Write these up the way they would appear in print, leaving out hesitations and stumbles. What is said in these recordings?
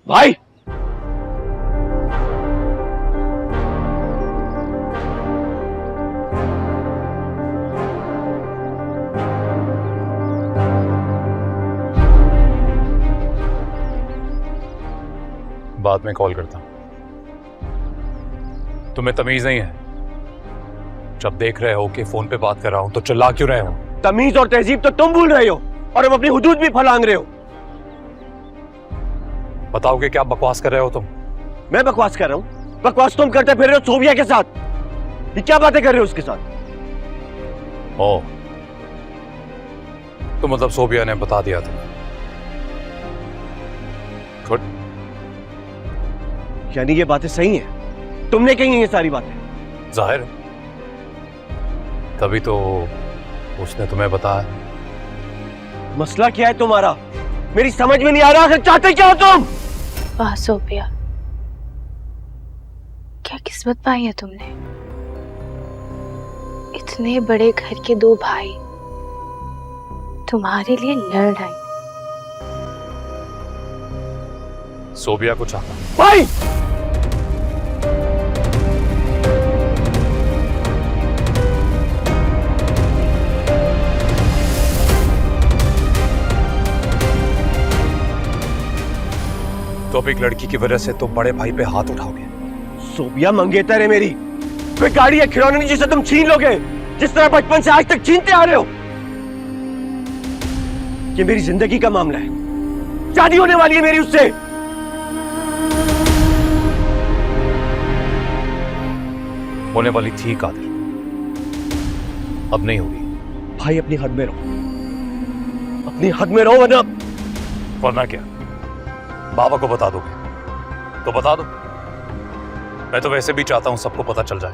भाई बाद में कॉल करता हूं। तुम्हें तमीज नहीं है? जब देख रहे हो कि फोन पे बात कर रहा हूं तो चिल्ला क्यों रहे हो? तमीज और तहजीब तो तुम भूल रहे हो और अब अपनी हुदूद भी फलांग रहे हो। बताओ कि क्या बकवास कर रहे हो तुम? मैं बकवास कर रहा हूं? बकवास तुम करते फिर रहे हो सोबिया के साथ। ये क्या बातें कर रहे हो उसके साथ? ओ, तो मतलब सोबिया ने बता दिया था। गुड। यानी ये बातें सही हैं? तुमने कही हैं ये सारी बातें? जाहिर है। तभी तो उसने तुम्हें बताया। मसला क्या है तुम्हारा? मेरी समझ में नहीं आ रहा, आखिर चाहते क्या हो तुम? वाह सोफिया, क्या किस्मत पाई है तुमने। इतने बड़े घर के दो भाई तुम्हारे लिए लड़ रहे हैं। सोबिया को चाहता। भाई तो अब एक लड़की की वजह से तुम बड़े भाई पे हाथ उठाओगे? सोबिया मंगेतर है मेरी, कोई गाड़ी या खिलौना नहीं जिसे तुम छीन लोगे, जिस तरह बचपन से आज तक छीनते आ रहे हो। ये मेरी जिंदगी का मामला है, शादी होने वाली है मेरी उससे। होने वाली थी कादिर, अब नहीं होगी। भाई अपनी हद में रहो, अपनी हद में रहो, वरना क्या बाबा को बता दोगे? तो बता दो, मैं तो वैसे भी चाहता हूं सबको पता चल जाए।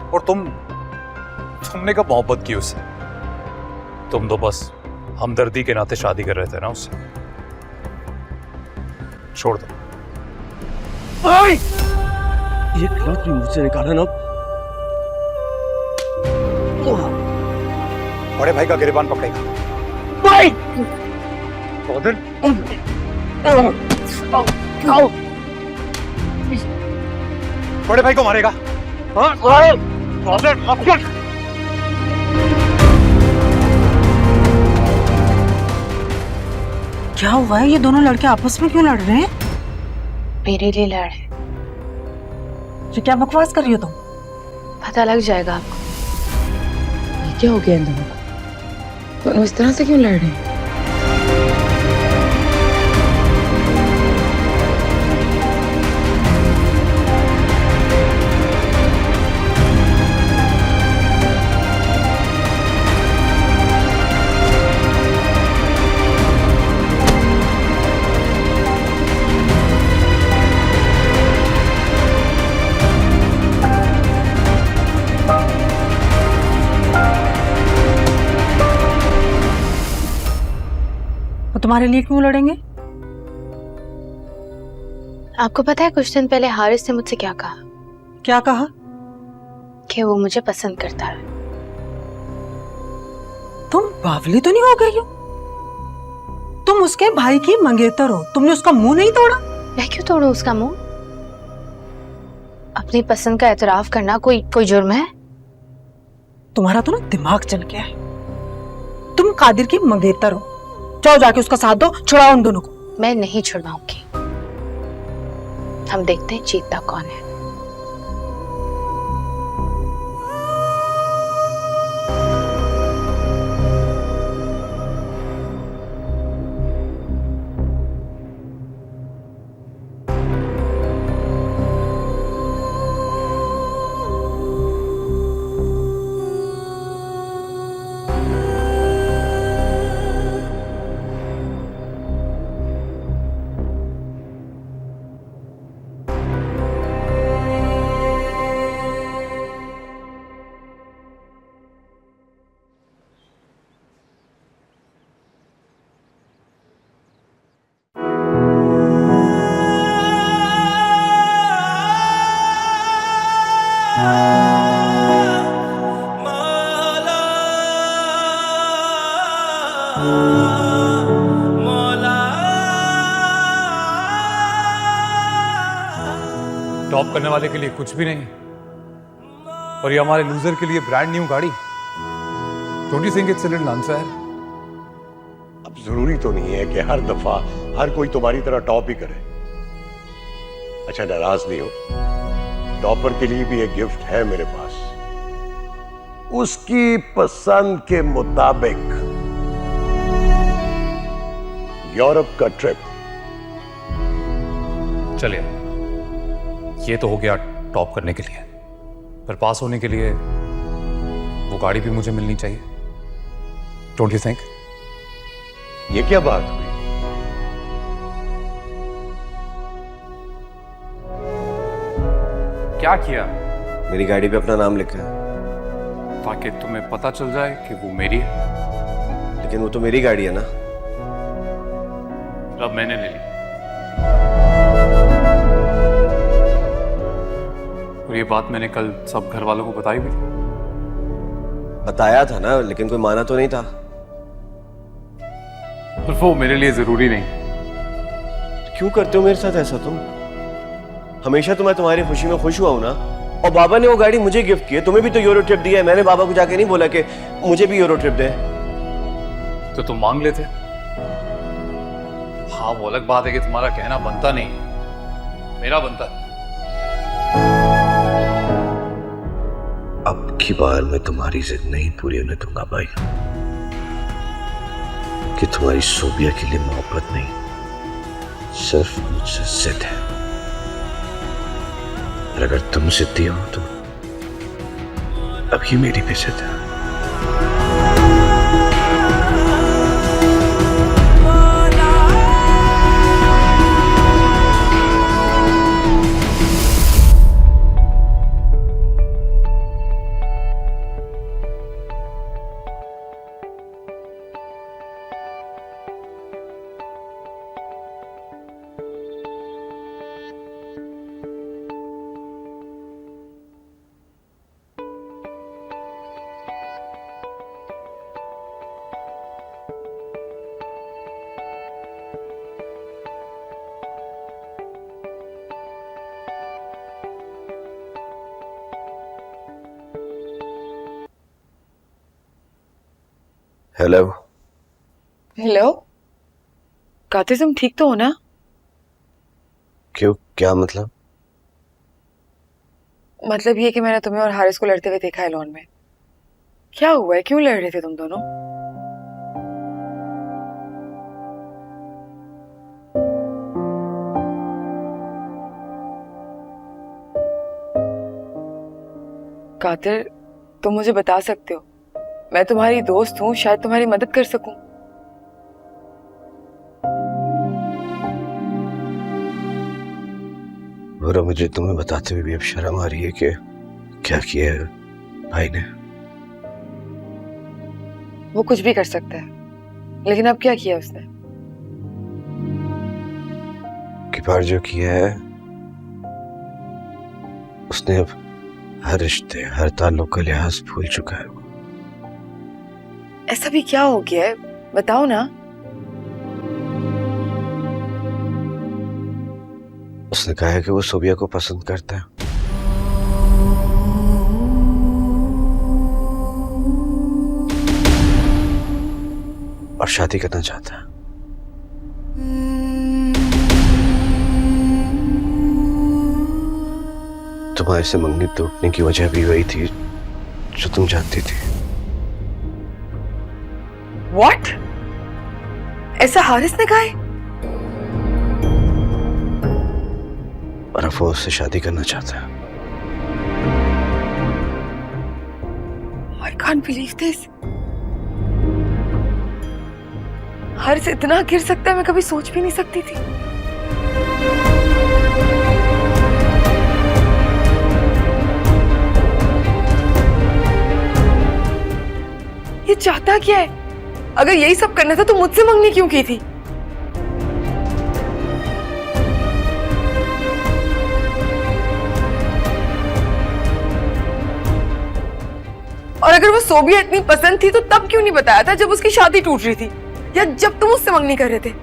और तुमने कब मोहब्बत की उससे? तुम तो बस हमदर्दी के नाते शादी कर रहे थे ना उससे। छोड़ दो। भाई ये गलत भी मुझसे निकाला ना। बड़े भाई का गिरबान पकड़ेगा। भाई बड़े भाई को मारेगा। क्या हुआ है? ये दोनों लड़के आपस में क्यों लड़ रहे हैं? मेरे लिए लड़ रहे। ये क्या बकवास कर रही हो तुम? पता लग जाएगा आपको। ये क्या हो गया इन दोनों को? दोनों इस तरह से क्यों लड़ रहे हैं? वो तुम्हारे लिए क्यों लड़ेंगे? आपको पता है कुछ दिन पहले हारिस ने मुझसे क्या कहा? क्या कहा? कि वो मुझे पसंद करता है। तुम बावली तो नहीं हो गई हो? तुम उसके भाई की मंगेतर हो, तुमने उसका मुंह नहीं तोड़ा? मैं क्यों तोड़ू उसका मुंह? अपनी पसंद का एतराफ करना कोई जुर्म है? तुम्हारा तो ना दिमाग चल गया है। तुम कादिर की मंगेतर हो, जाओ जाके उसका साथ दो, छुड़ाओ उन दोनों को। मैं नहीं छुड़वाऊंगी। हम देखते हैं जीतता कौन है। टॉप करने वाले के लिए कुछ भी नहीं, और ये हमारे लूजर के लिए ब्रांड न्यू गाड़ी। Don't you think it's a little unfair? अब जरूरी तो नहीं है कि हर दफा हर कोई तुम्हारी तरह टॉप ही करे। अच्छा, नाराज नहीं हो, टॉपर के लिए भी एक गिफ्ट है मेरे पास, उसकी पसंद के मुताबिक यूरोप का ट्रिप। चलिए, ये तो हो गया टॉप करने के लिए, पर पास होने के लिए वो गाड़ी भी मुझे मिलनी चाहिए। Don't you think? ये क्या बात हुई? क्या किया? मेरी गाड़ी पे अपना नाम लिखा है। ताकि तुम्हें पता चल जाए कि वो मेरी है। लेकिन वो तो मेरी गाड़ी है ना। अब मैंने ले ली, और ये बात मैंने कल सब घर वालों को बताई भी थी। बताया था ना, लेकिन कोई माना तो नहीं था। पर वो मेरे लिए जरूरी नहीं। क्यों करते हो मेरे साथ ऐसा तुम? हमेशा तो मैं तुम्हारी खुशी में खुश हुआ हूं ना। और बाबा ने वो गाड़ी मुझे गिफ्ट की है, तुम्हें भी तो यूरो ट्रिप दिया है। मैंने बाबा को जाके नहीं बोला कि मुझे भी यूरो ट्रिप दे। तो तुम मांग लेते। हाँ, वो अलग बात है कि तुम्हारा कहना बनता नहीं, मेरा बनता है। अब की बार मैं तुम्हारी जिद नहीं पूरी होने दूंगा भाई, कि तुम्हारी सोबिया के लिए मोहब्बत नहीं, सिर्फ मुझसे जिद है। और अगर तुम जिद्दी हो तो अभी मेरी भी जिद है। हेलो। हेलो कातिल, तुम ठीक तो हो ना? क्यों, क्या मतलब? मतलब ये कि मैंने तुम्हें और हारिस को लड़ते हुए देखा है लॉन में। क्या हुआ है, क्यों लड़ रहे थे तुम दोनों? कातिल, तुम मुझे बता सकते हो, मैं तुम्हारी दोस्त हूँ, शायद तुम्हारी मदद कर सकूं। और मुझे तुम्हें बताते हुए भी अब शर्म आ रही है कि क्या किया है भाई ने। वो कुछ भी कर सकता है, लेकिन अब क्या किया उसने? कि बार जो किया है उसने अब हर रिश्ते, हर ताल्लुक का लिहाज भूल चुका है। ऐसा भी क्या हो गया है, बताओ ना। उसने कहा है कि वो सोबिया को पसंद करता है। और शादी करना चाहता है। तुम्हारे से मंगनी टूटने की वजह भी वही थी जो तुम जानती थी। What? ऐसा हारिस ने कहा है? और अब वो उससे शादी करना चाहता है। I can't believe this. Haris इतना गिर सकता है, मैं कभी सोच भी नहीं सकती थी। ये चाहता क्या है? अगर यही सब करना था तो मुझसे मंगनी क्यों की थी? और अगर वो सोबिया इतनी पसंद थी तो तब क्यों नहीं बताया था जब उसकी शादी टूट रही थी, या जब तुम उससे मंगनी कर रहे थे?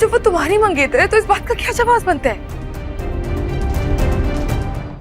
जब वो तुम्हारी मंगेतर है तो इस बात का क्या जवाब बनता है?